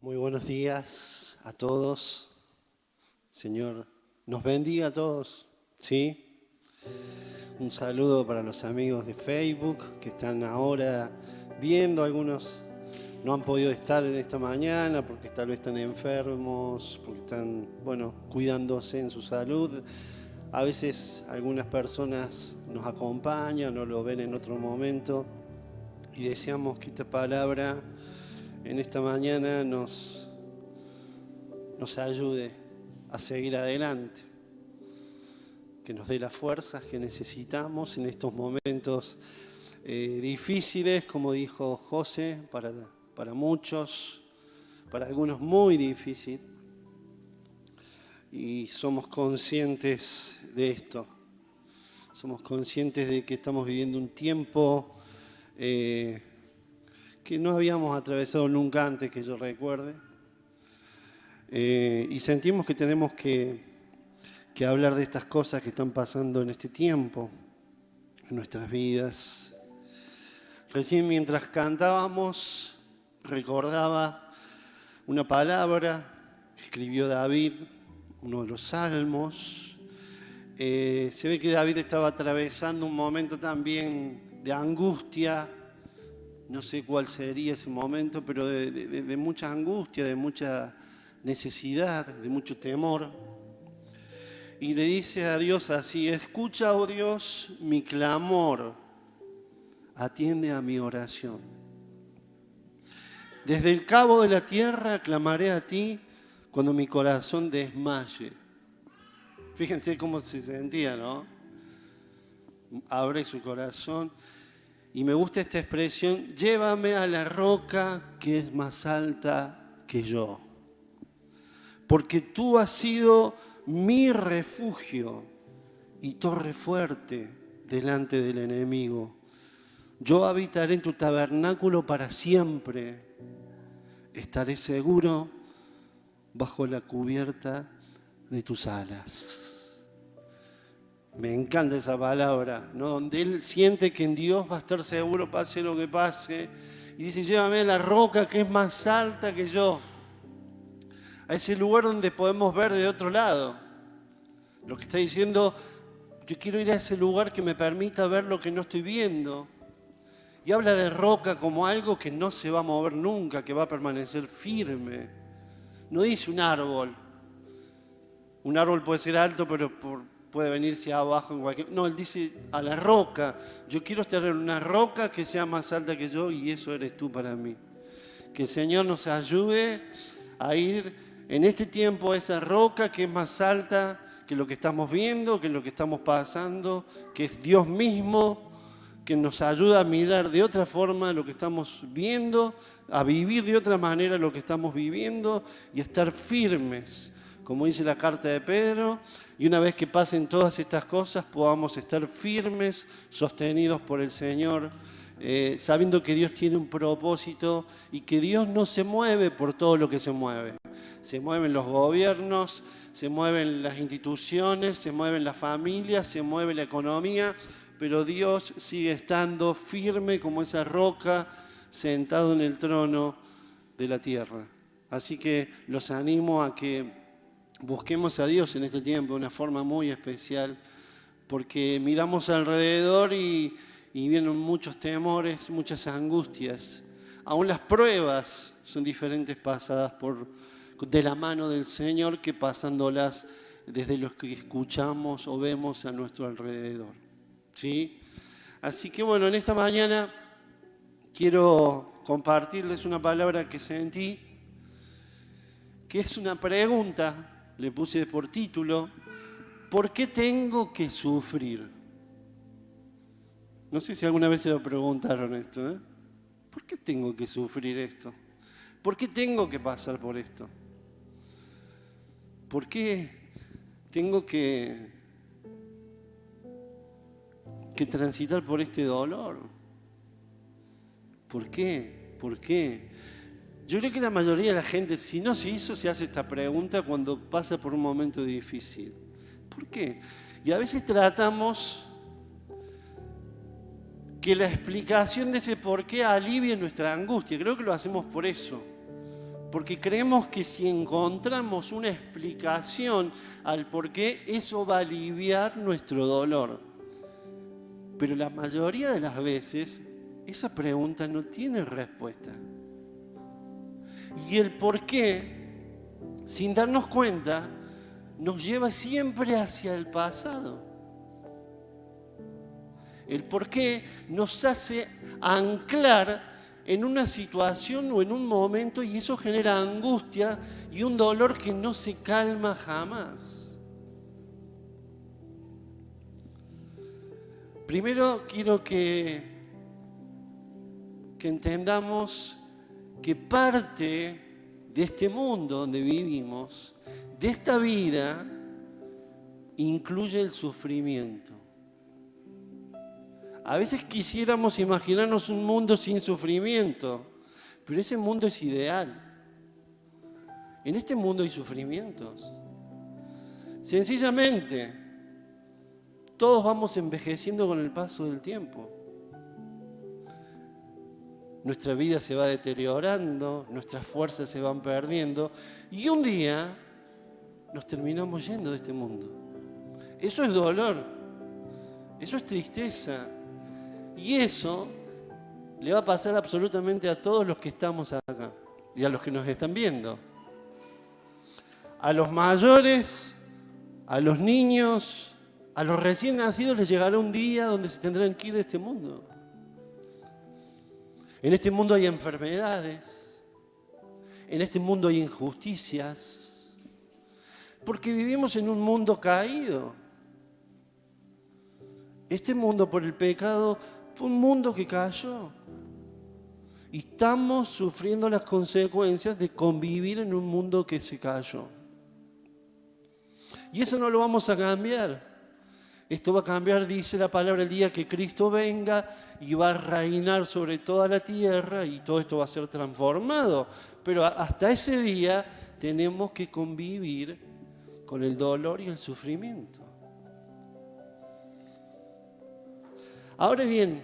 Muy buenos días a todos. Señor, nos bendiga a todos. ¿Sí? Un saludo para los amigos de Facebook que están ahora viendo. Algunos no han podido estar en esta mañana porque tal vez están enfermos, porque están, cuidándose en su salud. A veces algunas personas nos acompañan o lo ven en otro momento y deseamos que esta palabra en esta mañana nos ayude a seguir adelante, que nos dé las fuerzas que necesitamos en estos momentos difíciles, como dijo José, para muchos, para algunos muy difícil, y somos conscientes de esto, somos conscientes de que estamos viviendo un tiempo que no habíamos atravesado nunca antes que yo recuerde, y sentimos que tenemos que hablar de estas cosas que están pasando en este tiempo, en nuestras vidas. Recién mientras cantábamos, recordaba una palabra que escribió David, uno de los salmos. Se ve que David estaba atravesando un momento también de angustia. No sé cuál sería ese momento, pero de mucha angustia, de mucha necesidad, de mucho temor. Y le dice a Dios así: escucha, oh Dios, mi clamor, atiende a mi oración. Desde el cabo de la tierra clamaré a ti cuando mi corazón desmaye. Fíjense cómo se sentía, ¿no? Abre su corazón. Y me gusta esta expresión: llévame a la roca que es más alta que yo. Porque tú has sido mi refugio y torre fuerte delante del enemigo. Yo habitaré en tu tabernáculo para siempre. Estaré seguro bajo la cubierta de tus alas. Me encanta esa palabra, ¿no? Donde él siente que en Dios va a estar seguro pase lo que pase. Y dice: llévame a la roca que es más alta que yo. A ese lugar donde podemos ver de otro lado. Lo que está diciendo: yo quiero ir a ese lugar que me permita ver lo que no estoy viendo. Y habla de roca como algo que no se va a mover nunca, que va a permanecer firme. No dice un árbol. Un árbol puede ser alto, pero puede venirse abajo en cualquier... No, él dice a la roca. Yo quiero estar en una roca que sea más alta que yo, y eso eres tú para mí. Que el Señor nos ayude a ir en este tiempo a esa roca que es más alta que lo que estamos viendo, que lo que estamos pasando, que es Dios mismo, que nos ayuda a mirar de otra forma lo que estamos viendo, a vivir de otra manera lo que estamos viviendo y a estar firmes, como dice la carta de Pedro, y una vez que pasen todas estas cosas podamos estar firmes, sostenidos por el Señor, sabiendo que Dios tiene un propósito y que Dios no se mueve por todo lo que se mueve. Se mueven los gobiernos, se mueven las instituciones, se mueven las familias, se mueve la economía, pero Dios sigue estando firme como esa roca, sentado en el trono de la tierra. Así que los animo a que busquemos a Dios en este tiempo de una forma muy especial, porque miramos alrededor y vienen muchos temores, muchas angustias. Aún las pruebas son diferentes pasadas de la mano del Señor que pasándolas desde los que escuchamos o vemos a nuestro alrededor. ¿Sí? Así que en esta mañana quiero compartirles una palabra que sentí, que es una pregunta, le puse por título: ¿por qué tengo que sufrir? No sé si alguna vez se lo preguntaron esto, ¿eh? ¿Por qué tengo que sufrir esto? ¿Por qué tengo que pasar por esto? ¿Por qué tengo que transitar por este dolor? ¿Por qué? ¿Por qué? Yo creo que la mayoría de la gente, si no se hizo, se hace esta pregunta cuando pasa por un momento difícil. ¿Por qué? Y a veces tratamos que la explicación de ese por qué alivie nuestra angustia. Creo que lo hacemos por eso. Porque creemos que si encontramos una explicación al por qué, eso va a aliviar nuestro dolor. Pero la mayoría de las veces, esa pregunta no tiene respuesta. Y el por qué, sin darnos cuenta, nos lleva siempre hacia el pasado. El por qué nos hace anclar en una situación o en un momento, y eso genera angustia y un dolor que no se calma jamás. Primero quiero que entendamos que parte de este mundo donde vivimos, de esta vida, incluye el sufrimiento. A veces quisiéramos imaginarnos un mundo sin sufrimiento, pero ese mundo es ideal. En este mundo hay sufrimientos. Sencillamente, todos vamos envejeciendo con el paso del tiempo. Nuestra vida se va deteriorando, nuestras fuerzas se van perdiendo y un día nos terminamos yendo de este mundo. Eso es dolor, eso es tristeza. Y eso le va a pasar absolutamente a todos los que estamos acá y a los que nos están viendo. A los mayores, a los niños, a los recién nacidos les llegará un día donde se tendrán que ir de este mundo. En este mundo hay enfermedades, en este mundo hay injusticias, porque vivimos en un mundo caído. Este mundo por el pecado fue un mundo que cayó. Y estamos sufriendo las consecuencias de convivir en un mundo que se cayó. Y eso no lo vamos a cambiar. Esto va a cambiar, dice la palabra, el día que Cristo venga y va a reinar sobre toda la tierra y todo esto va a ser transformado. Pero hasta ese día tenemos que convivir con el dolor y el sufrimiento. Ahora bien,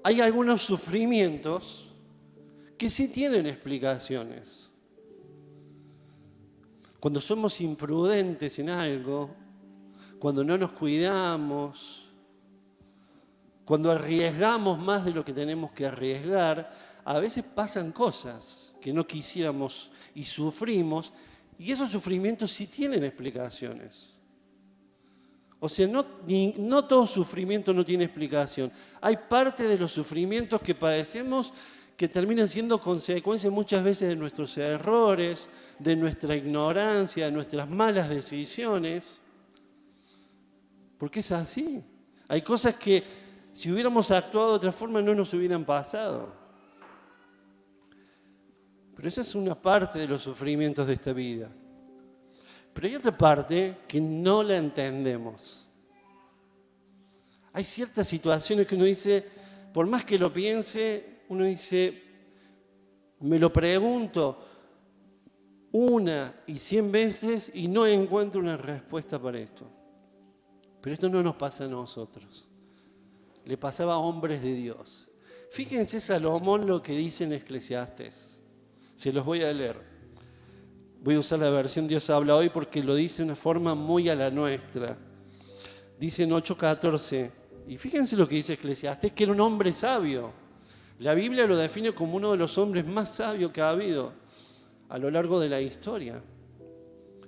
hay algunos sufrimientos que sí tienen explicaciones. Cuando somos imprudentes en algo, cuando no nos cuidamos, cuando arriesgamos más de lo que tenemos que arriesgar, a veces pasan cosas que no quisiéramos y sufrimos, y esos sufrimientos sí tienen explicaciones. O sea, no todo sufrimiento no tiene explicación. Hay parte de los sufrimientos que padecemos que terminan siendo consecuencias muchas veces de nuestros errores, de nuestra ignorancia, de nuestras malas decisiones. Porque es así. Hay cosas que si hubiéramos actuado de otra forma no nos hubieran pasado. Pero esa es una parte de los sufrimientos de esta vida. Pero hay otra parte que no la entendemos. Hay ciertas situaciones que uno dice, por más que lo piense, uno dice, me lo pregunto 1 y 100 veces y no encuentro una respuesta para esto. Pero esto no nos pasa a nosotros. Le pasaba a hombres de Dios. Fíjense Salomón lo que dice en Eclesiastés. Se los voy a leer. Voy a usar la versión Dios habla hoy porque lo dice de una forma muy a la nuestra. Dice en 8:14, y fíjense lo que dice Eclesiastés, que era un hombre sabio. La Biblia lo define como uno de los hombres más sabios que ha habido a lo largo de la historia.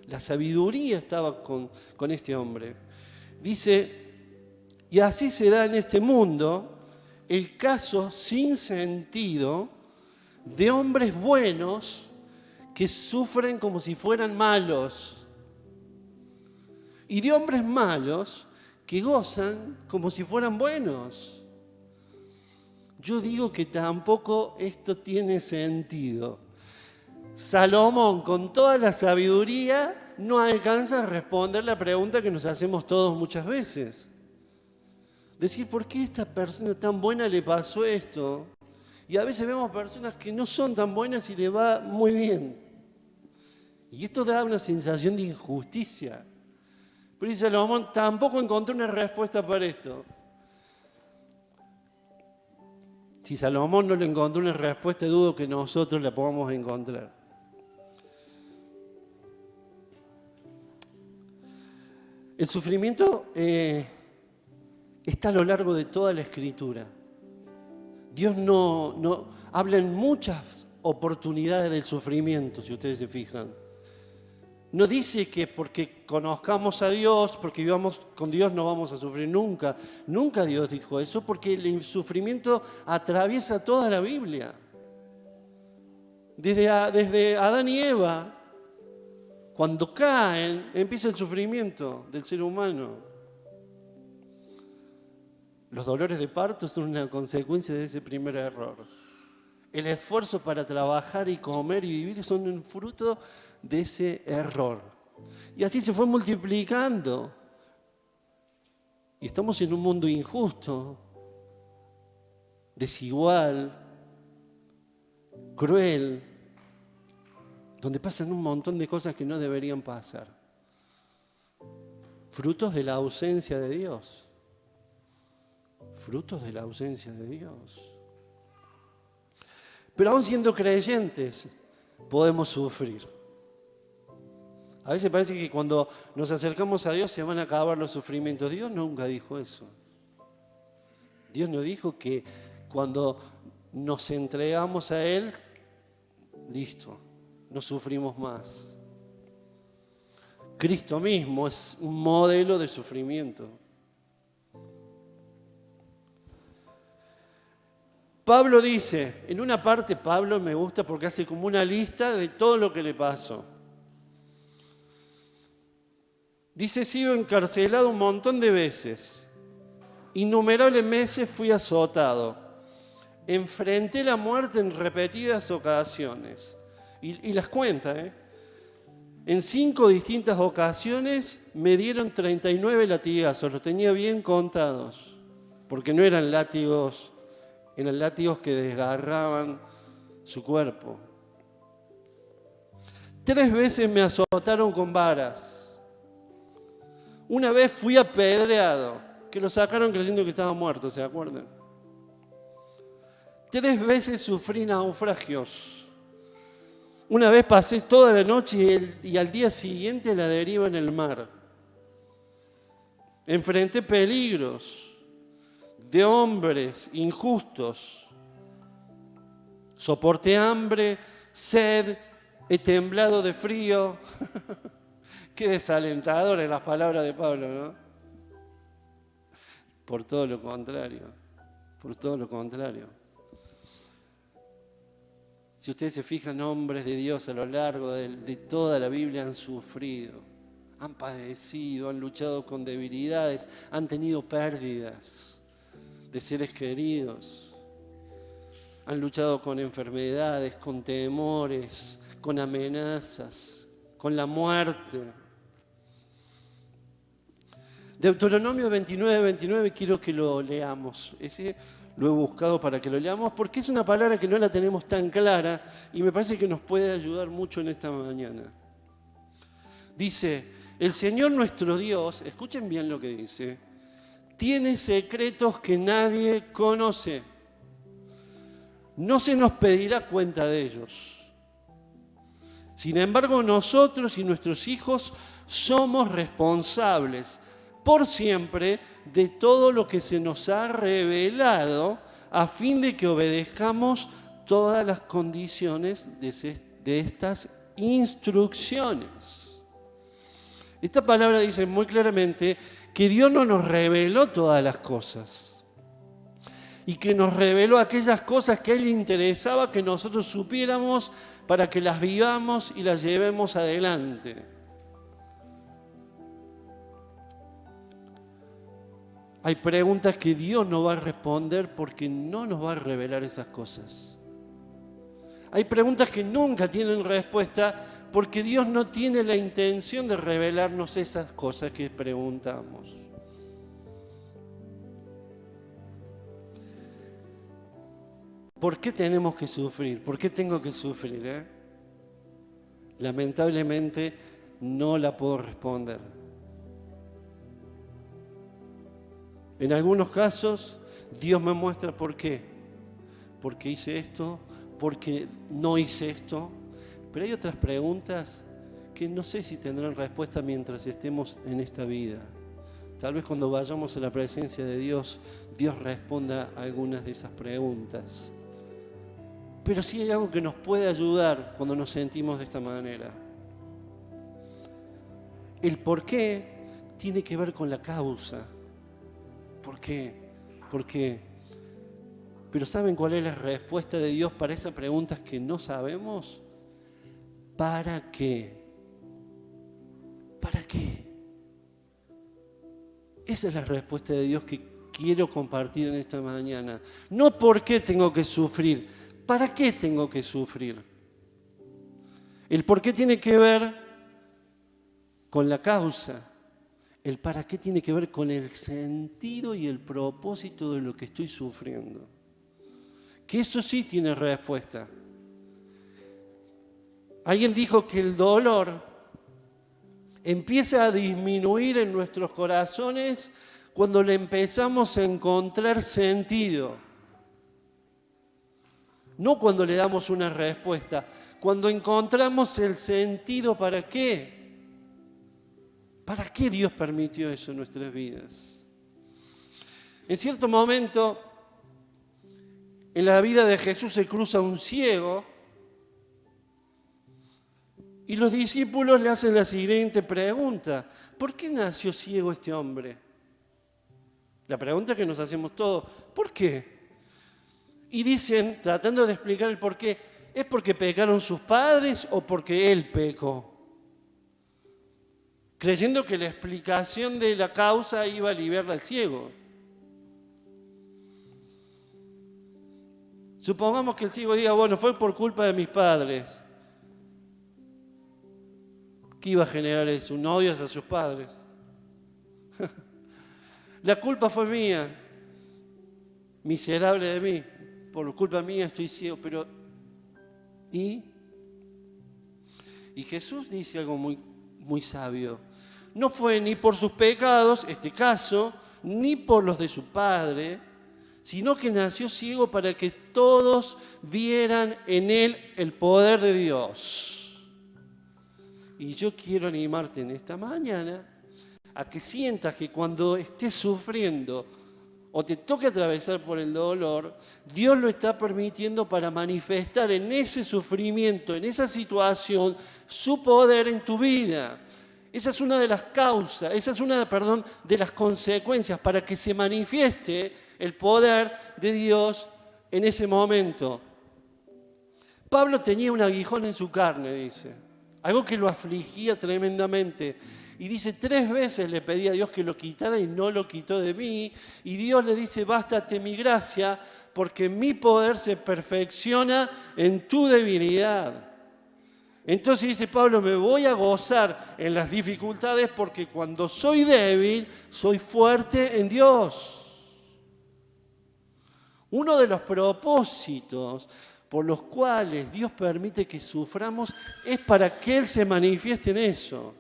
La sabiduría estaba con este hombre. Dice, y así se da en este mundo el caso sin sentido de hombres buenos que sufren como si fueran malos y de hombres malos que gozan como si fueran buenos. Yo digo que tampoco esto tiene sentido. Salomón, con toda la sabiduría, no alcanza a responder la pregunta que nos hacemos todos muchas veces. Decir, ¿por qué a esta persona tan buena le pasó esto? Y a veces vemos personas que no son tan buenas y le va muy bien. Y esto da una sensación de injusticia. Pero dice Salomón, tampoco encontré una respuesta para esto. Si Salomón no le encontró una respuesta, dudo que nosotros la podamos encontrar. El sufrimiento está a lo largo de toda la Escritura. Dios no habla en muchas oportunidades del sufrimiento, si ustedes se fijan. No dice que porque conozcamos a Dios, porque vivamos con Dios no vamos a sufrir nunca. Nunca Dios dijo eso, porque el sufrimiento atraviesa toda la Biblia. Desde Adán y Eva, cuando caen, empieza el sufrimiento del ser humano. Los dolores de parto son una consecuencia de ese primer error. El esfuerzo para trabajar y comer y vivir son un fruto de ese error. Y así se fue multiplicando. Y estamos en un mundo injusto, desigual, cruel, donde pasan un montón de cosas que no deberían pasar. Frutos de la ausencia de Dios. Frutos de la ausencia de Dios. Pero aún siendo creyentes, podemos sufrir. A veces parece que cuando nos acercamos a Dios se van a acabar los sufrimientos. Dios nunca dijo eso. Dios no dijo que cuando nos entregamos a Él, listo, no sufrimos más. Cristo mismo es un modelo de sufrimiento. Pablo dice, en una parte Pablo me gusta porque hace como una lista de todo lo que le pasó. Dice, he sido encarcelado un montón de veces. Innumerables meses fui azotado. Enfrenté la muerte en repetidas ocasiones. Y las cuenta, En 5 distintas ocasiones me dieron 39 latigazos. Los tenía bien contados. Porque no eran látigos, eran látigos que desgarraban su cuerpo. 3 veces me azotaron con varas. Una vez fui apedreado, que lo sacaron creyendo que estaba muerto, ¿se acuerdan? 3 veces sufrí naufragios. Una vez pasé toda la noche y al día siguiente la deriva en el mar. Enfrenté peligros de hombres injustos. Soporté hambre, sed, he temblado de frío. Qué desalentadoras las palabras de Pablo, ¿no? Por todo lo contrario, por todo lo contrario. Si ustedes se fijan, hombres de Dios a lo largo de toda la Biblia han sufrido, han padecido, han luchado con debilidades, han tenido pérdidas de seres queridos, han luchado con enfermedades, con temores, con amenazas, con la muerte. Deuteronomio 29 quiero que lo leamos. Ese lo he buscado para que lo leamos porque es una palabra que no la tenemos tan clara y me parece que nos puede ayudar mucho en esta mañana. Dice, el Señor nuestro Dios, escuchen bien lo que dice, tiene secretos que nadie conoce. No se nos pedirá cuenta de ellos. Sin embargo, nosotros y nuestros hijos somos responsables por siempre de todo lo que se nos ha revelado a fin de que obedezcamos todas las condiciones de estas instrucciones. Esta palabra dice muy claramente que Dios no nos reveló todas las cosas y que nos reveló aquellas cosas que a Él le interesaba que nosotros supiéramos para que las vivamos y las llevemos adelante. Hay preguntas que Dios no va a responder porque no nos va a revelar esas cosas. Hay preguntas que nunca tienen respuesta porque Dios no tiene la intención de revelarnos esas cosas que preguntamos. ¿Por qué tenemos que sufrir? ¿Por qué tengo que sufrir? Lamentablemente no la puedo responder. En algunos casos, Dios me muestra por qué. ¿Por qué hice esto? ¿Por qué no hice esto? Pero hay otras preguntas que no sé si tendrán respuesta mientras estemos en esta vida. Tal vez cuando vayamos a la presencia de Dios, Dios responda a algunas de esas preguntas. Pero sí hay algo que nos puede ayudar cuando nos sentimos de esta manera. El por qué tiene que ver con la causa. ¿Por qué? ¿Por qué? Pero ¿saben cuál es la respuesta de Dios para esas preguntas que no sabemos? ¿Para qué? ¿Para qué? Esa es la respuesta de Dios que quiero compartir en esta mañana. No por qué tengo que sufrir, ¿para qué tengo que sufrir? El por qué tiene que ver con la causa. El para qué tiene que ver con el sentido y el propósito de lo que estoy sufriendo. Que eso sí tiene respuesta. Alguien dijo que el dolor empieza a disminuir en nuestros corazones cuando le empezamos a encontrar sentido. No cuando le damos una respuesta, cuando encontramos el sentido para qué. ¿Para qué Dios permitió eso en nuestras vidas? En cierto momento, en la vida de Jesús se cruza un ciego y los discípulos le hacen la siguiente pregunta: ¿por qué nació ciego este hombre? La pregunta que nos hacemos todos: ¿por qué? Y dicen, tratando de explicar el por qué, ¿es porque pecaron sus padres o porque él pecó? Creyendo que la explicación de la causa iba a aliviarle al ciego. Supongamos que el ciego diga, bueno, fue por culpa de mis padres. ¿Qué iba a generar eso? Un odio hacia sus padres. La culpa fue mía. Miserable de mí. Por culpa mía estoy ciego. Pero, ¿y Jesús dice algo muy sabio. No fue ni por sus pecados, este caso, ni por los de su padre, sino que nació ciego para que todos vieran en él el poder de Dios. Y yo quiero animarte en esta mañana a que sientas que cuando estés sufriendo o te toque atravesar por el dolor, Dios lo está permitiendo para manifestar en ese sufrimiento, en esa situación, su poder en tu vida. Esa es una de las causas, de las consecuencias para que se manifieste el poder de Dios en ese momento. Pablo tenía un aguijón en su carne, dice, algo que lo afligía tremendamente. Y dice, 3 veces le pedí a Dios que lo quitara y no lo quitó de mí. Y Dios le dice, bástate mi gracia, porque mi poder se perfecciona en tu debilidad. Entonces dice Pablo, me voy a gozar en las dificultades porque cuando soy débil, soy fuerte en Dios. Uno de los propósitos por los cuales Dios permite que suframos es para que Él se manifieste en eso.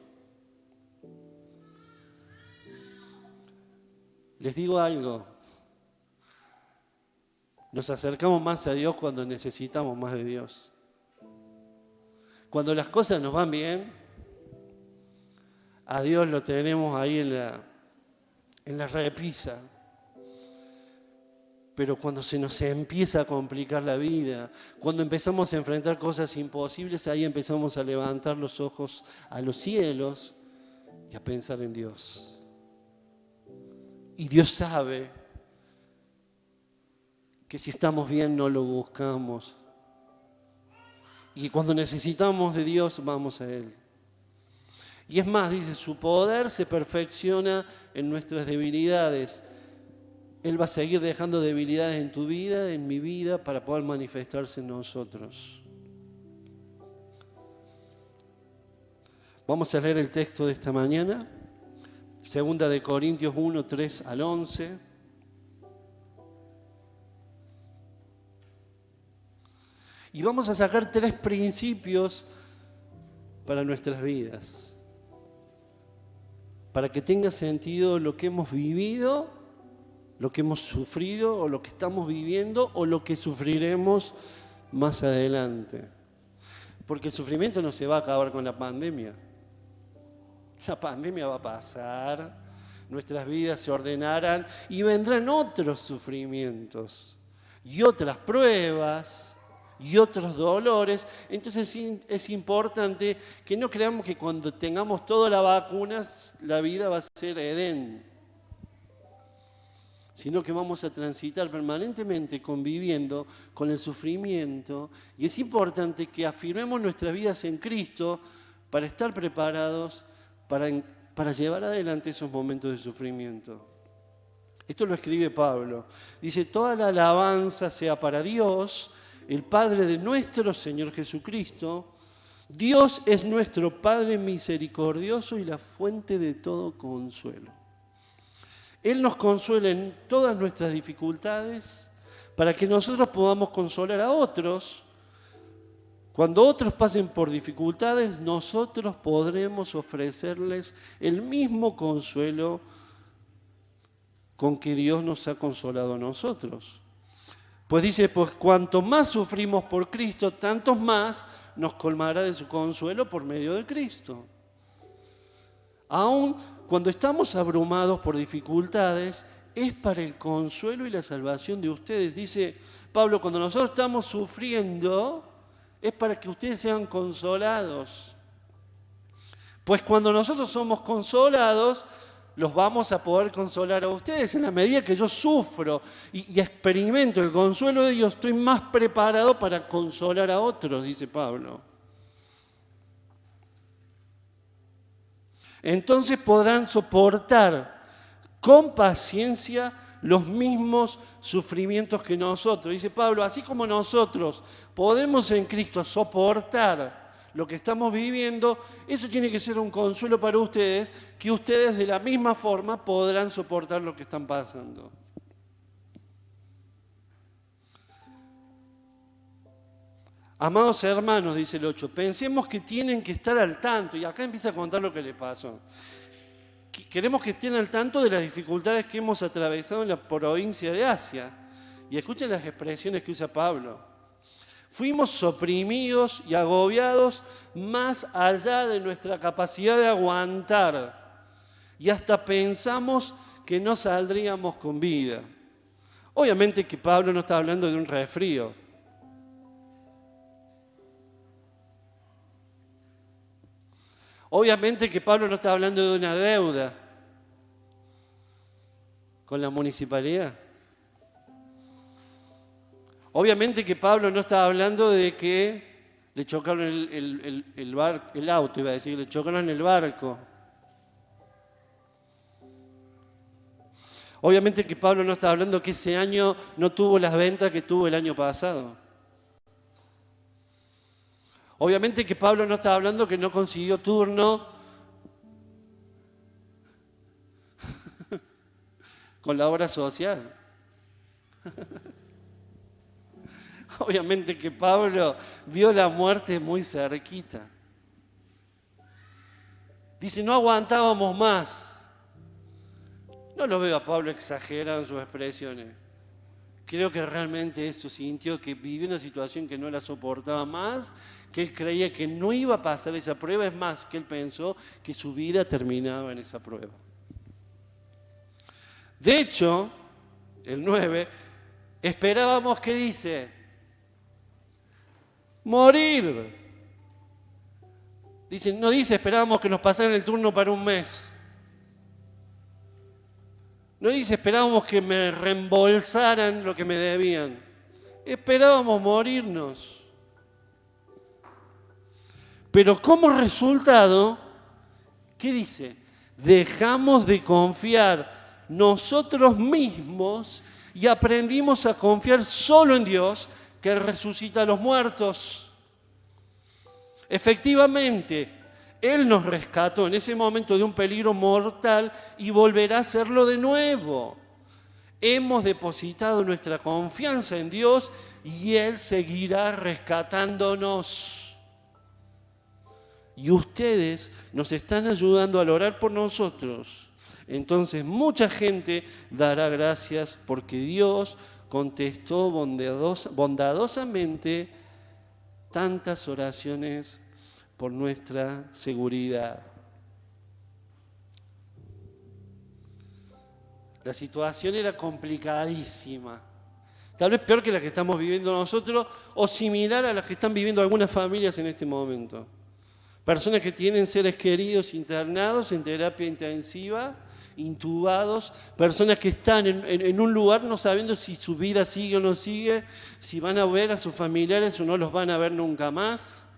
Les digo algo, nos acercamos más a Dios cuando necesitamos más de Dios. Cuando las cosas nos van bien, a Dios lo tenemos ahí en la repisa. Pero cuando se nos empieza a complicar la vida, cuando empezamos a enfrentar cosas imposibles, ahí empezamos a levantar los ojos a los cielos y a pensar en Dios. Y Dios sabe que si estamos bien no lo buscamos. Y cuando necesitamos de Dios, vamos a Él. Y es más, dice, su poder se perfecciona en nuestras debilidades. Él va a seguir dejando debilidades en tu vida, en mi vida, para poder manifestarse en nosotros. Vamos a leer el texto de esta mañana. 2 Corintios 1, 3 al 11. Y vamos a sacar 3 principios para nuestras vidas. Para que tenga sentido lo que hemos vivido lo que hemos sufrido o lo que estamos viviendo o lo que sufriremos más adelante. Porque el sufrimiento no se va a acabar con la pandemia. La pandemia va a pasar, nuestras vidas se ordenarán y vendrán otros sufrimientos y otras pruebas y otros dolores. Entonces es importante que no creamos que cuando tengamos todas las vacunas la vida va a ser Edén, sino que vamos a transitar permanentemente conviviendo con el sufrimiento. Y es importante que afirmemos nuestras vidas en Cristo para estar preparados para llevar adelante esos momentos de sufrimiento. Esto lo escribe Pablo. Dice, toda la alabanza sea para Dios, el Padre de nuestro Señor Jesucristo. Dios es nuestro Padre misericordioso y la fuente de todo consuelo. Él nos consuela en todas nuestras dificultades para que nosotros podamos consolar a otros. Cuando otros pasen por dificultades, nosotros podremos ofrecerles el mismo consuelo con que Dios nos ha consolado a nosotros. Pues dice, pues cuanto más sufrimos por Cristo, tantos más nos colmará de su consuelo por medio de Cristo. Aún cuando estamos abrumados por dificultades, es para el consuelo y la salvación de ustedes. Dice Pablo, cuando nosotros estamos sufriendo, es para que ustedes sean consolados. Pues cuando nosotros somos consolados, los vamos a poder consolar a ustedes. En la medida que yo sufro y experimento el consuelo de Dios, estoy más preparado para consolar a otros, dice Pablo. Entonces podrán soportar con paciencia los mismos sufrimientos que nosotros. Dice Pablo, así como nosotros podemos en Cristo soportar lo que estamos viviendo, eso tiene que ser un consuelo para ustedes, que ustedes de la misma forma podrán soportar lo que están pasando. Amados hermanos, dice el 8, pensemos que tienen que estar al tanto, y acá empieza a contar lo que le pasó. Queremos que estén al tanto de las dificultades que hemos atravesado en la provincia de Asia. Y escuchen las expresiones que usa Pablo. Fuimos oprimidos y agobiados más allá de nuestra capacidad de aguantar. Y hasta pensamos que no saldríamos con vida. Obviamente que Pablo no está hablando de un resfrío. Obviamente que Pablo no está hablando de una deuda con la municipalidad. Obviamente que Pablo no está hablando de que le chocaron el auto, iba a decir, le chocaron el barco. Obviamente que Pablo no está hablando que ese año no tuvo las ventas que tuvo el año pasado. Obviamente que Pablo no está hablando que no consiguió turno con la obra social. Obviamente que Pablo vio la muerte muy cerquita. Dice, no aguantábamos más. No lo veo a Pablo exagerado en sus expresiones. Creo que realmente eso sintió que vivió una situación que no la soportaba más, que él creía que no iba a pasar esa prueba, es más, que él pensó que su vida terminaba en esa prueba. De hecho, el 9, esperábamos, ¿qué dice? Morir. Dice, no dice, esperábamos que nos pasaran el turno para un mes. No dice, esperábamos que me reembolsaran lo que me debían. Esperábamos morirnos. Pero como resultado, ¿qué dice? Dejamos de confiar nosotros mismos y aprendimos a confiar solo en Dios, que resucita a los muertos. Efectivamente, Él nos rescató en ese momento de un peligro mortal y volverá a hacerlo de nuevo. Hemos depositado nuestra confianza en Dios y Él seguirá rescatándonos. Y ustedes nos están ayudando al orar por nosotros. entonces mucha gente dará gracias porque Dios contestó bondadosamente tantas oraciones por nuestra seguridad. La situación era complicadísima. Tal vez peor que la que estamos viviendo nosotros o similar a las que están viviendo algunas familias en este momento. Personas que tienen seres queridos internados en terapia intensiva, intubados, personas que están en un lugar no sabiendo si su vida sigue o no sigue, si van a ver a sus familiares o no los van a ver nunca más.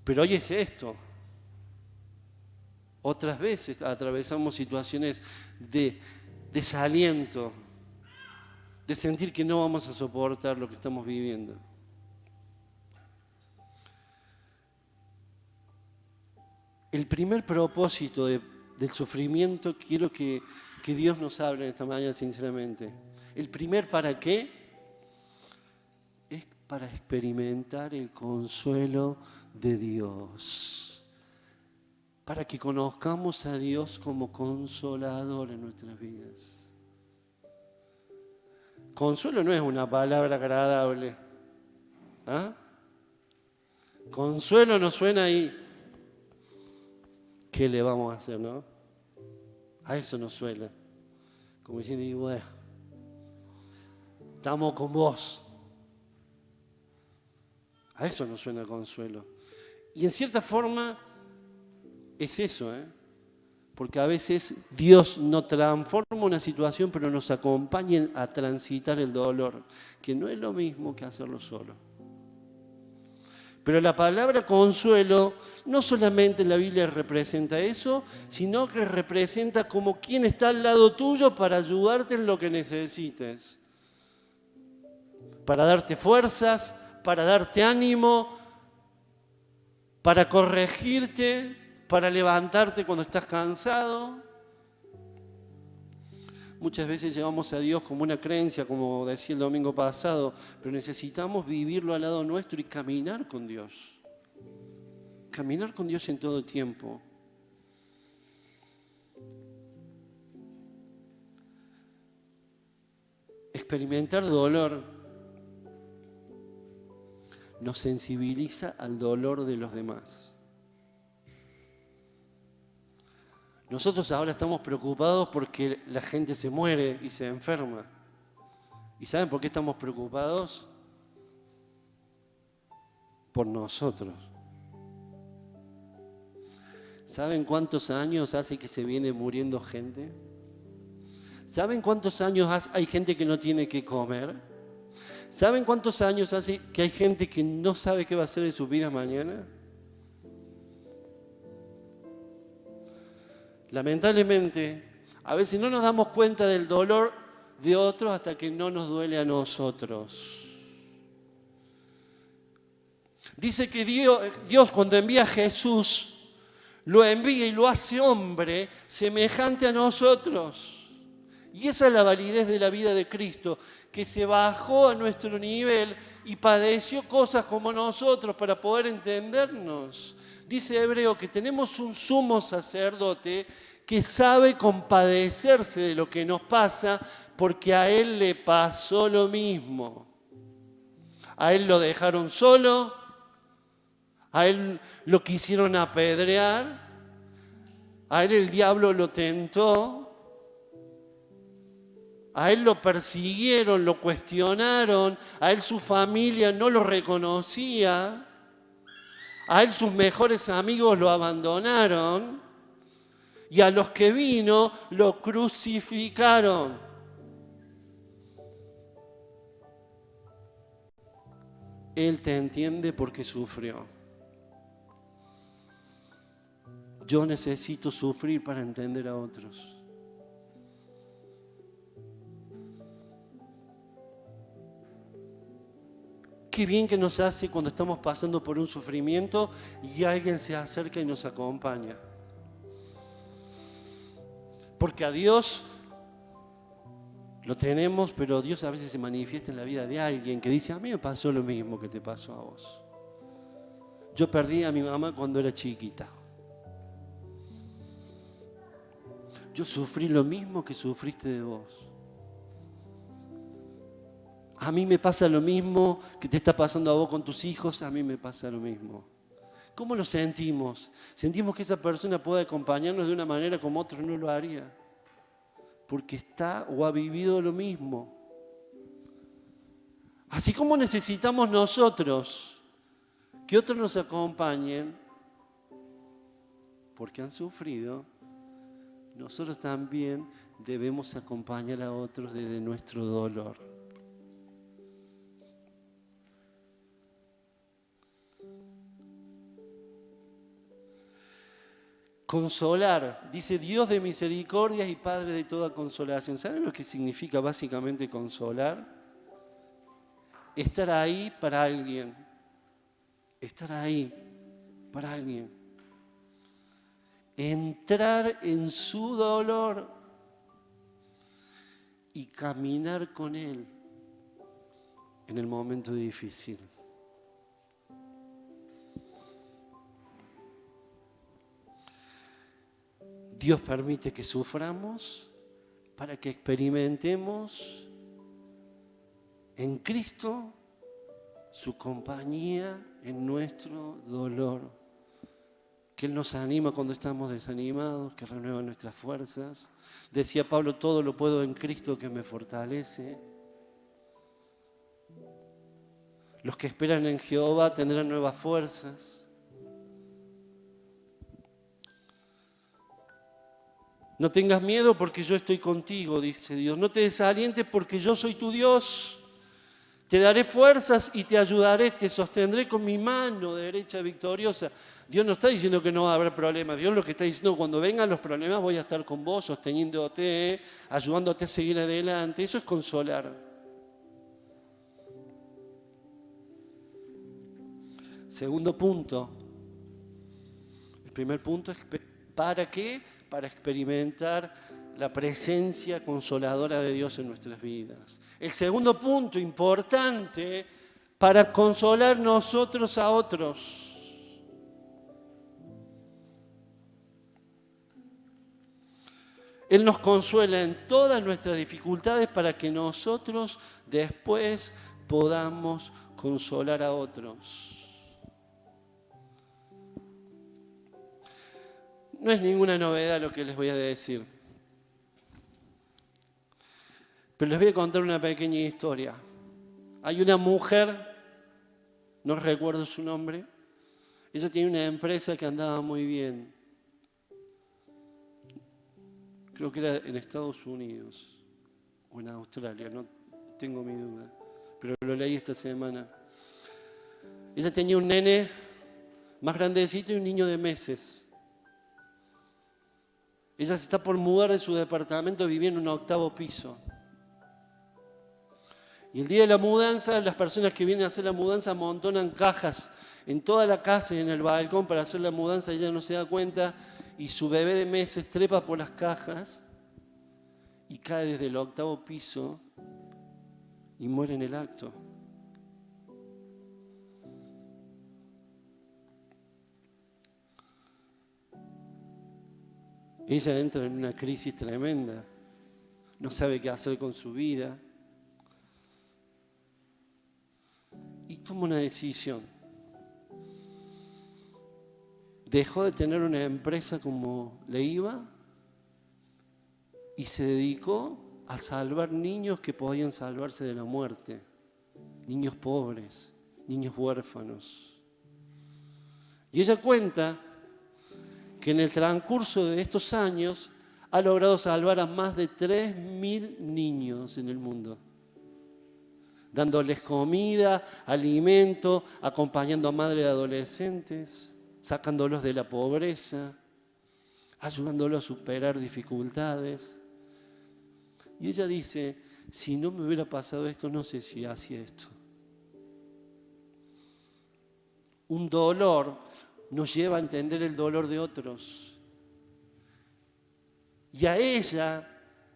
Pero hoy es esto. Otras veces atravesamos situaciones de desaliento, de sentir que no vamos a soportar lo que estamos viviendo. El primer propósito del sufrimiento, quiero que Dios nos hable esta mañana sinceramente. El primer ¿para qué? Es para experimentar el consuelo de Dios. Para que conozcamos a Dios como consolador en nuestras vidas. Consuelo no es una palabra agradable. ¿Ah? Consuelo no suena ahí. ¿Qué le vamos a hacer, no? A eso nos suena. Como diciendo, bueno, estamos con vos. A eso nos suena consuelo. Y en cierta forma es eso, porque a veces Dios no transforma una situación, pero nos acompaña a transitar el dolor, que no es lo mismo que hacerlo solo. Pero la palabra consuelo no solamente en la Biblia representa eso, sino que representa como quien está al lado tuyo para ayudarte en lo que necesites. Para darte fuerzas, para darte ánimo, para corregirte, para levantarte cuando estás cansado. Muchas veces llevamos a Dios como una creencia, como decía el domingo pasado, pero necesitamos vivirlo al lado nuestro y caminar con Dios. Caminar con Dios en todo el tiempo. Experimentar dolor nos sensibiliza al dolor de los demás. Nosotros ahora estamos preocupados porque la gente se muere y se enferma. ¿Y saben por qué estamos preocupados? Por nosotros. ¿Saben cuántos años hace que se viene muriendo gente? ¿Saben cuántos años hay gente que no tiene que comer? ¿Saben cuántos años hace que hay gente que no sabe qué va a hacer de su vida mañana? Lamentablemente, a veces no nos damos cuenta del dolor de otros hasta que no nos duele a nosotros. Dice que Dios cuando envía a Jesús, lo envía y lo hace hombre semejante a nosotros. Y esa es la validez de la vida de Cristo, que se bajó a nuestro nivel y padeció cosas como nosotros para poder entendernos. Dice Hebreo que tenemos un sumo sacerdote que sabe compadecerse de lo que nos pasa porque a él le pasó lo mismo. A él lo dejaron solo, a él lo quisieron apedrear, a él el diablo lo tentó, a él lo persiguieron, lo cuestionaron, a él su familia no lo reconocía. A él sus mejores amigos lo abandonaron y a los que vino lo crucificaron. Él te entiende porque sufrió. Yo necesito sufrir para entender a otros. Qué bien que nos hace cuando estamos pasando por un sufrimiento y alguien se acerca y nos acompaña. Porque a Dios lo tenemos, pero Dios a veces se manifiesta en la vida de alguien que dice, a mí me pasó lo mismo que te pasó a vos. Yo perdí a mi mamá cuando era chiquita. Yo sufrí lo mismo que sufriste de vos. A mí me pasa lo mismo que te está pasando a vos con tus hijos, a mí me pasa lo mismo. ¿Cómo lo sentimos? Sentimos que esa persona puede acompañarnos de una manera como otro no lo haría. Porque está o ha vivido lo mismo. Así como necesitamos nosotros que otros nos acompañen, porque han sufrido, nosotros también debemos acompañar a otros desde nuestro dolor. Consolar, dice Dios de misericordias y Padre de toda consolación. ¿Saben lo que significa básicamente consolar? Estar ahí para alguien. Estar ahí para alguien. Entrar en su dolor y caminar con él en el momento difícil. Dios permite que suframos para que experimentemos en Cristo su compañía en nuestro dolor. Que Él nos anima cuando estamos desanimados, que renueva nuestras fuerzas. Decía Pablo, todo lo puedo en Cristo que me fortalece. Los que esperan en Jehová tendrán nuevas fuerzas. No tengas miedo porque yo estoy contigo, dice Dios. No te desalientes porque yo soy tu Dios. Te daré fuerzas y te ayudaré, te sostendré con mi mano derecha victoriosa. Dios no está diciendo que no va a haber problemas. Dios lo que está diciendo, cuando vengan los problemas voy a estar con vos, sosteniéndote, ayudándote a seguir adelante. Eso es consolar. Segundo punto. El primer punto es ¿para qué? Para experimentar la presencia consoladora de Dios en nuestras vidas. El segundo punto importante, para consolar nosotros a otros. Él nos consuela en todas nuestras dificultades para que nosotros después podamos consolar a otros. No es ninguna novedad lo que les voy a decir. Pero les voy a contar una pequeña historia. Hay una mujer, no recuerdo su nombre, ella tenía una empresa que andaba muy bien. Creo que era en Estados Unidos o en Australia, no tengo mi duda. Pero lo leí esta semana. Ella tenía un nene más grandecito y un niño de meses. Ella se está por mudar de su departamento, vivía en un 8º piso. Y el día de la mudanza, las personas que vienen a hacer la mudanza amontonan cajas en toda la casa y en el balcón para hacer la mudanza. Ella no se da cuenta y su bebé de meses trepa por las cajas y cae desde el 8º piso y muere en el acto. Ella entra en una crisis tremenda, no sabe qué hacer con su vida y toma una decisión. Dejó de tener una empresa como le iba y se dedicó a salvar niños que podían salvarse de la muerte, niños pobres, niños huérfanos. Y ella cuenta que en el transcurso de estos años ha logrado salvar a más de 3.000 niños en el mundo, dándoles comida, alimento, acompañando a madres de adolescentes, sacándolos de la pobreza, ayudándolos a superar dificultades. Y ella dice, si no me hubiera pasado esto, no sé si hacía esto. Un dolor nos lleva a entender el dolor de otros. Y a ella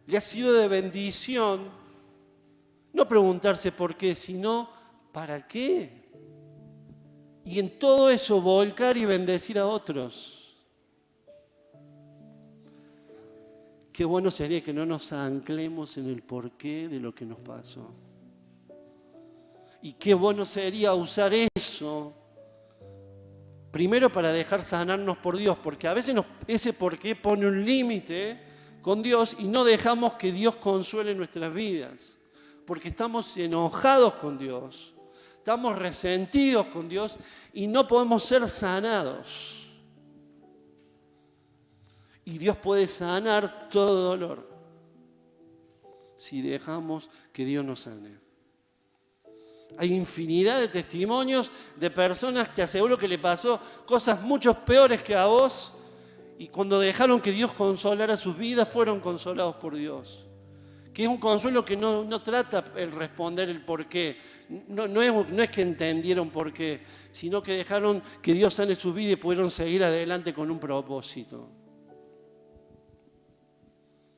le ha sido de bendición no preguntarse por qué, sino ¿para qué? Y en todo eso volcar y bendecir a otros. Qué bueno sería que no nos anclemos en el porqué de lo que nos pasó. Y qué bueno sería usar eso primero para dejar sanarnos por Dios, porque a veces ese porqué pone un límite con Dios y no dejamos que Dios consuele nuestras vidas, porque estamos enojados con Dios. Estamos resentidos con Dios y no podemos ser sanados. Y Dios puede sanar todo dolor si dejamos que Dios nos sane. Hay infinidad de testimonios de personas, te aseguro que le pasó cosas mucho peores que a vos y cuando dejaron que Dios consolara sus vidas fueron consolados por Dios. Que es un consuelo que no trata el responder el por qué. No es que entendieron por qué, sino que dejaron que Dios sane su vida y pudieron seguir adelante con un propósito.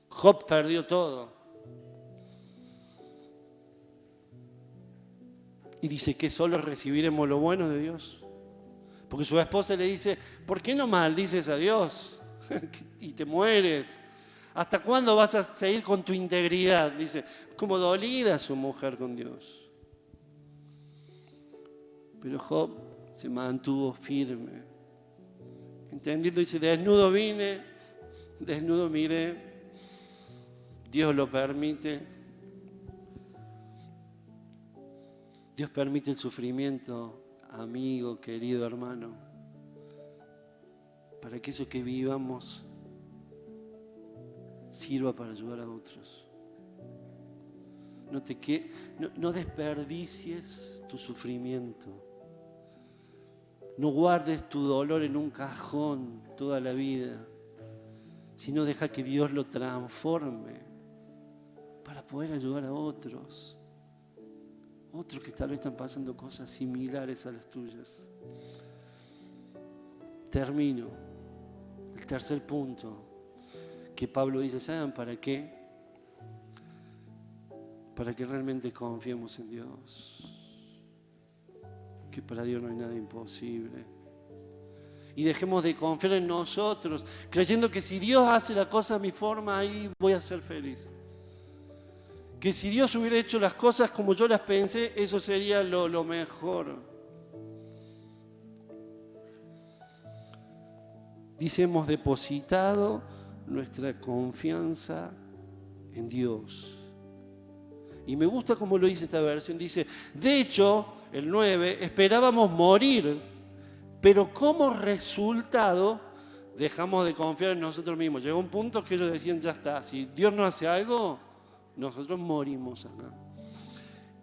Job perdió todo. Y dice que solo recibiremos lo bueno de Dios. Porque su esposa le dice, ¿por qué no maldices a Dios? Y te mueres. ¿Hasta cuándo vas a seguir con tu integridad? Dice, como dolida su mujer con Dios. Pero Job se mantuvo firme. Entendiendo, dice, desnudo vine, desnudo miré, Dios lo permite. Dios permite el sufrimiento, amigo, querido hermano, para que eso que vivamos sirva para ayudar a otros. No desperdicies tu sufrimiento. No guardes tu dolor en un cajón toda la vida, sino deja que Dios lo transforme para poder ayudar a otros. Otros que tal vez están pasando cosas similares a las tuyas. Termino. El tercer punto que Pablo dice, ¿saben para qué? Para que realmente confiemos en Dios. Que para Dios no hay nada imposible. Y dejemos de confiar en nosotros, creyendo que si Dios hace la cosa a mi forma, ahí voy a ser feliz. Que si Dios hubiera hecho las cosas como yo las pensé, eso sería lo mejor. Dice, hemos depositado nuestra confianza en Dios. Y me gusta cómo lo dice esta versión. Dice, de hecho, el 9, esperábamos morir, pero como resultado dejamos de confiar en nosotros mismos. Llegó un punto que ellos decían, ya está, si Dios no hace algo, nosotros morimos acá.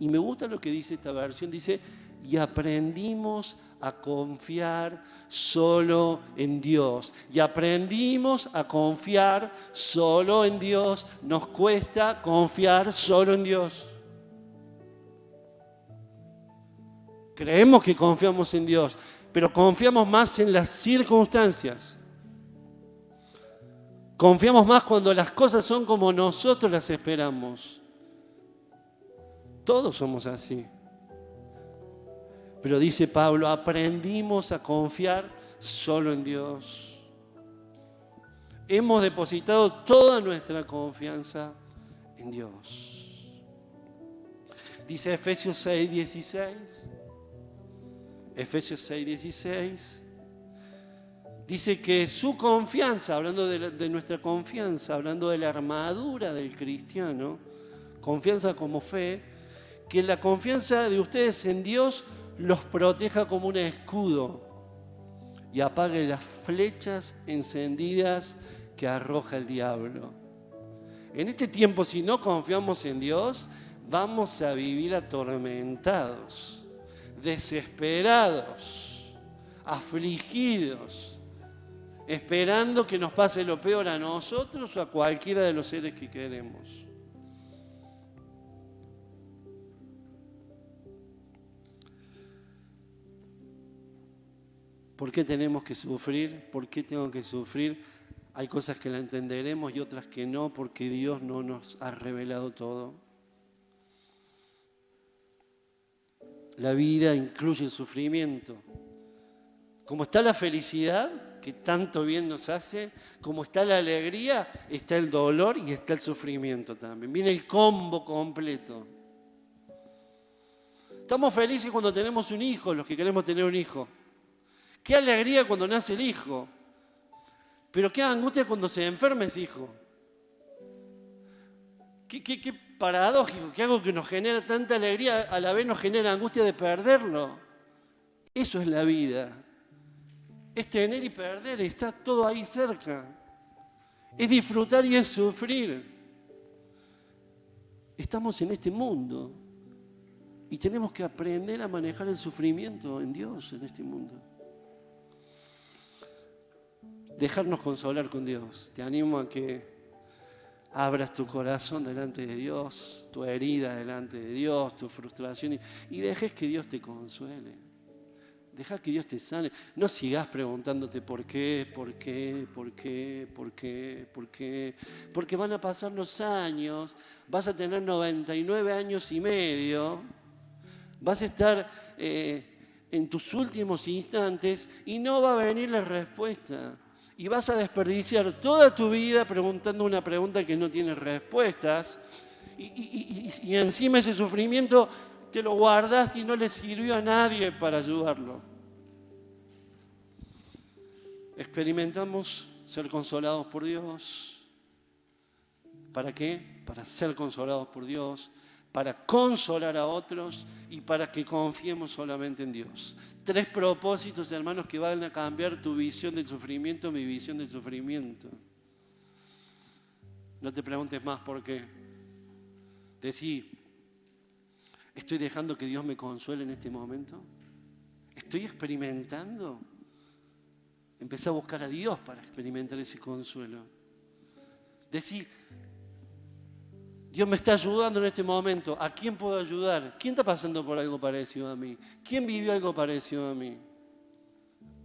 Y me gusta lo que dice esta versión. Dice, y aprendimos a confiar solo en Dios. Y aprendimos a confiar solo en Dios. Nos cuesta confiar solo en Dios. Creemos que confiamos en Dios, pero confiamos más en las circunstancias. Confiamos más cuando las cosas son como nosotros las esperamos. Todos somos así. Pero dice Pablo, aprendimos a confiar solo en Dios. Hemos depositado toda nuestra confianza en Dios. Dice Efesios 6:16. Efesios 6:16. Dice que su confianza, hablando de nuestra confianza, hablando de la armadura del cristiano, confianza como fe, que la confianza de ustedes en Dios los proteja como un escudo y apague las flechas encendidas que arroja el diablo. En este tiempo, si no confiamos en Dios, vamos a vivir atormentados, desesperados, afligidos, esperando que nos pase lo peor a nosotros o a cualquiera de los seres que queremos. ¿Por qué tenemos que sufrir? ¿Por qué tengo que sufrir? Hay cosas que la entenderemos y otras que no, porque Dios no nos ha revelado todo. La vida incluye el sufrimiento. Como está la felicidad, que tanto bien nos hace, como está la alegría, está el dolor y está el sufrimiento también. Viene el combo completo. Estamos felices cuando tenemos un hijo, los que queremos tener un hijo. Qué alegría cuando nace el hijo. Pero qué angustia cuando se enferma ese hijo. Qué paradójico, que algo que nos genera tanta alegría, a la vez nos genera angustia de perderlo. Eso es la vida. Es tener y perder, está todo ahí cerca. Es disfrutar y es sufrir. Estamos en este mundo y tenemos que aprender a manejar el sufrimiento en Dios, en este mundo. Dejarnos consolar con Dios. Te animo a que abras tu corazón delante de Dios, tu herida delante de Dios, tu frustración y dejes que Dios te consuele. Deja que Dios te sane. No sigas preguntándote por qué. Porque van a pasar los años, vas a tener 99 años y medio, vas a estar en tus últimos instantes y no va a venir la respuesta. Y vas a desperdiciar toda tu vida preguntando una pregunta que no tiene respuestas. Y encima ese sufrimiento te lo guardaste y no le sirvió a nadie para ayudarlo. Experimentamos ser consolados por Dios. ¿Para qué? Para ser consolados por Dios, para consolar a otros y para que confiemos solamente en Dios. 3 propósitos, hermanos, que van a cambiar tu visión del sufrimiento, mi visión del sufrimiento. No te preguntes más por qué. Decí, ¿estoy dejando que Dios me consuele en este momento? ¿Estoy experimentando? Empecé a buscar a Dios para experimentar ese consuelo. Decí, Dios me está ayudando en este momento. ¿A quién puedo ayudar? ¿Quién está pasando por algo parecido a mí? ¿Quién vivió algo parecido a mí?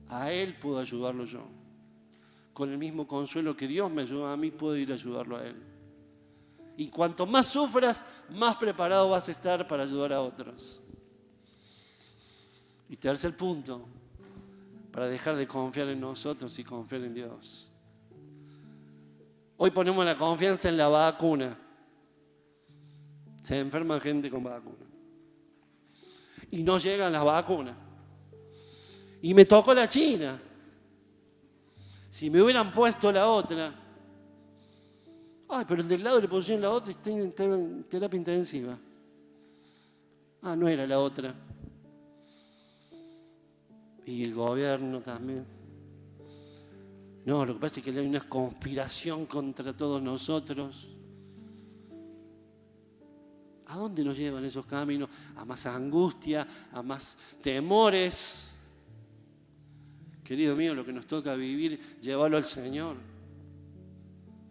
A Él puedo ayudarlo yo. Con el mismo consuelo que Dios me ayuda a mí, puedo ir a ayudarlo a Él. Y cuanto más sufras, más preparado vas a estar para ayudar a otros. Y tercer punto, para dejar de confiar en nosotros y confiar en Dios. Hoy ponemos la confianza en la vacuna. Se enferma gente con vacuna. Y no llegan las vacunas. Y me tocó la China. Si me hubieran puesto la otra, ay, pero el del lado le pusieron la otra y está en terapia intensiva. Ah, no era la otra. Y el gobierno también. No, lo que pasa es que hay una conspiración contra todos nosotros. ¿A dónde nos llevan esos caminos? A más angustia, a más temores. Querido mío, lo que nos toca vivir, llevarlo al Señor.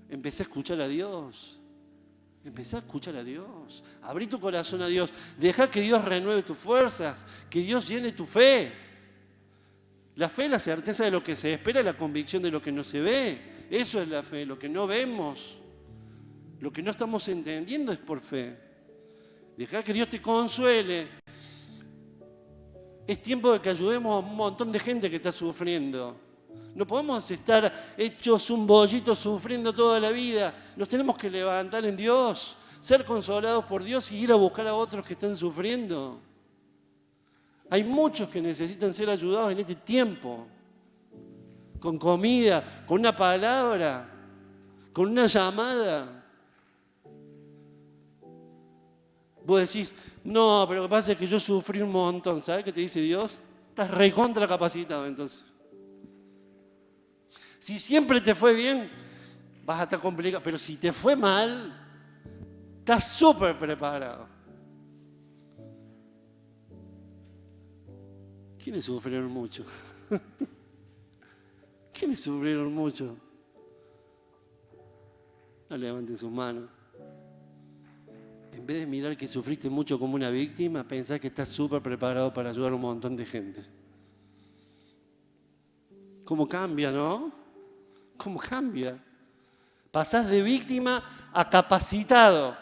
Empecé a escuchar a Dios. Empecé a escuchar a Dios. Abrí tu corazón a Dios. Deja que Dios renueve tus fuerzas. Que Dios llene tu fe. La fe es la certeza de lo que se espera, la convicción de lo que no se ve. Eso es la fe, lo que no vemos. Lo que no estamos entendiendo es por fe. Deja que Dios te consuele. Es tiempo de que ayudemos a un montón de gente que está sufriendo. No podemos estar hechos un bollito sufriendo toda la vida. Nos tenemos que levantar en Dios, ser consolados por Dios y ir a buscar a otros que están sufriendo. Hay muchos que necesitan ser ayudados en este tiempo. Con comida, con una palabra, con una llamada. Vos decís, no, pero lo que pasa es que yo sufrí un montón. ¿Sabés qué te dice Dios? Estás recontra capacitado entonces. Si siempre te fue bien, vas a estar complicado. Pero si te fue mal, estás súper preparado. ¿Quiénes sufrieron mucho? ¿Quiénes sufrieron mucho? No levanten sus manos. En vez de mirar que sufriste mucho como una víctima, pensás que estás súper preparado para ayudar a un montón de gente. ¿Cómo cambia, no? ¿Cómo cambia? Pasás de víctima a capacitado.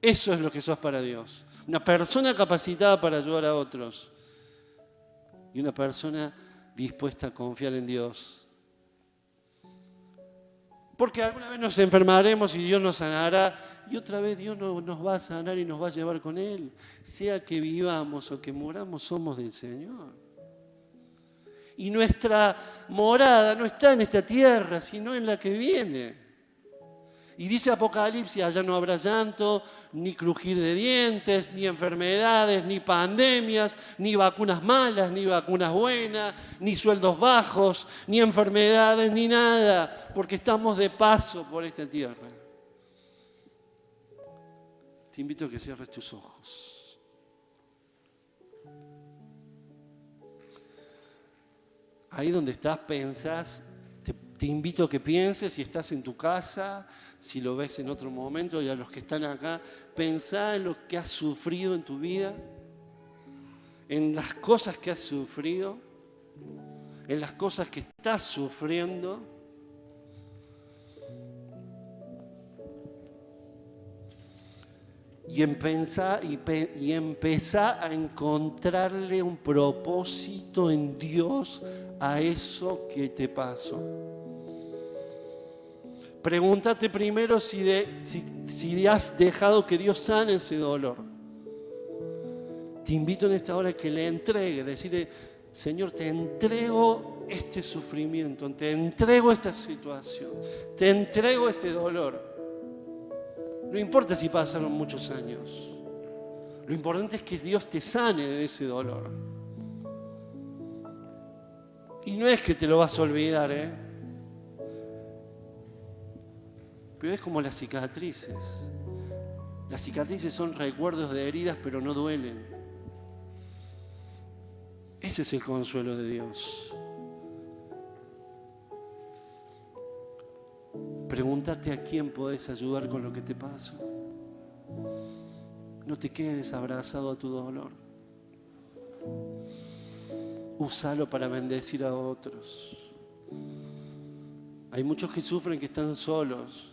Eso es lo que sos para Dios. Una persona capacitada para ayudar a otros. Y una persona dispuesta a confiar en Dios. Porque alguna vez nos enfermaremos y Dios nos sanará, y otra vez Dios nos va a sanar y nos va a llevar con Él. Sea que vivamos o que muramos, somos del Señor. Y nuestra morada no está en esta tierra, sino en la que viene. Y dice Apocalipsis, allá no habrá llanto, ni crujir de dientes, ni enfermedades, ni pandemias, ni vacunas malas, ni vacunas buenas, ni sueldos bajos, ni enfermedades, ni nada, porque estamos de paso por esta tierra. Te invito a que cierres tus ojos. Ahí donde estás, pensás, te invito a que pienses, si estás en tu casa, si lo ves en otro momento, y a los que están acá, pensá en lo que has sufrido en tu vida, en las cosas que has sufrido, en las cosas que estás sufriendo. Y empezá a encontrarle un propósito en Dios a eso que te pasó. Pregúntate primero si has dejado que Dios sane ese dolor. Te invito en esta hora a que le entregues, decirle, Señor, te entrego este sufrimiento, te entrego esta situación, te entrego este dolor. No importa si pasaron muchos años, lo importante es que Dios te sane de ese dolor. Y no es que te lo vas a olvidar, pero es como las cicatrices. Las cicatrices son recuerdos de heridas, pero no duelen. Ese es el consuelo de Dios. Pregúntate a quién podés ayudar con lo que te pasó. No te quedes abrazado a tu dolor. Úsalo para bendecir a otros. Hay muchos que sufren, que están solos.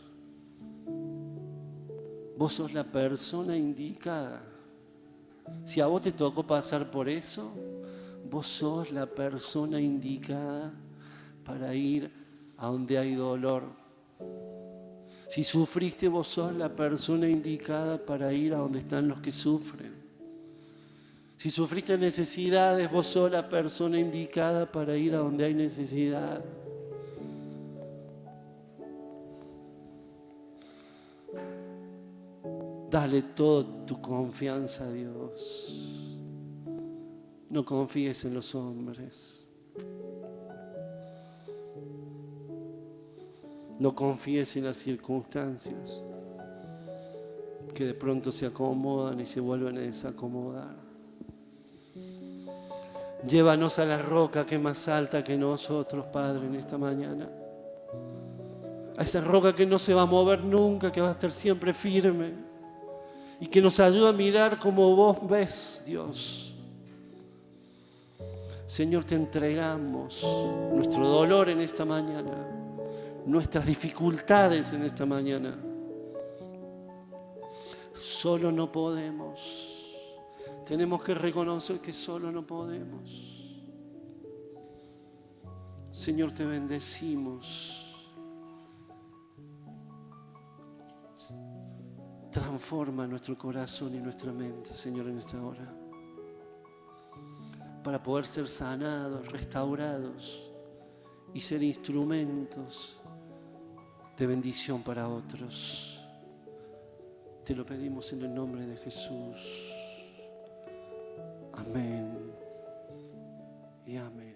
Vos sos la persona indicada. Si a vos te tocó pasar por eso, vos sos la persona indicada para ir a donde hay dolor. Si sufriste, vos sos la persona indicada para ir a donde están los que sufren. Si sufriste necesidades, vos sos la persona indicada para ir a donde hay necesidad. Dale toda tu confianza a Dios. No confíes en los hombres. No confíes en las circunstancias que de pronto se acomodan y se vuelven a desacomodar. Llévanos a la roca que es más alta que nosotros, Padre, en esta mañana. A esa roca que no se va a mover nunca, que va a estar siempre firme y que nos ayuda a mirar como vos ves, Dios. Señor, te entregamos nuestro dolor en esta mañana, nuestras dificultades en esta mañana. Solo no podemos. Tenemos que reconocer que solo no podemos. Señor, te bendecimos. Transforma nuestro corazón y nuestra mente, Señor, en esta hora, para poder ser sanados, restaurados y ser instrumentos de bendición para otros. Te lo pedimos en el nombre de Jesús. Amén y amén.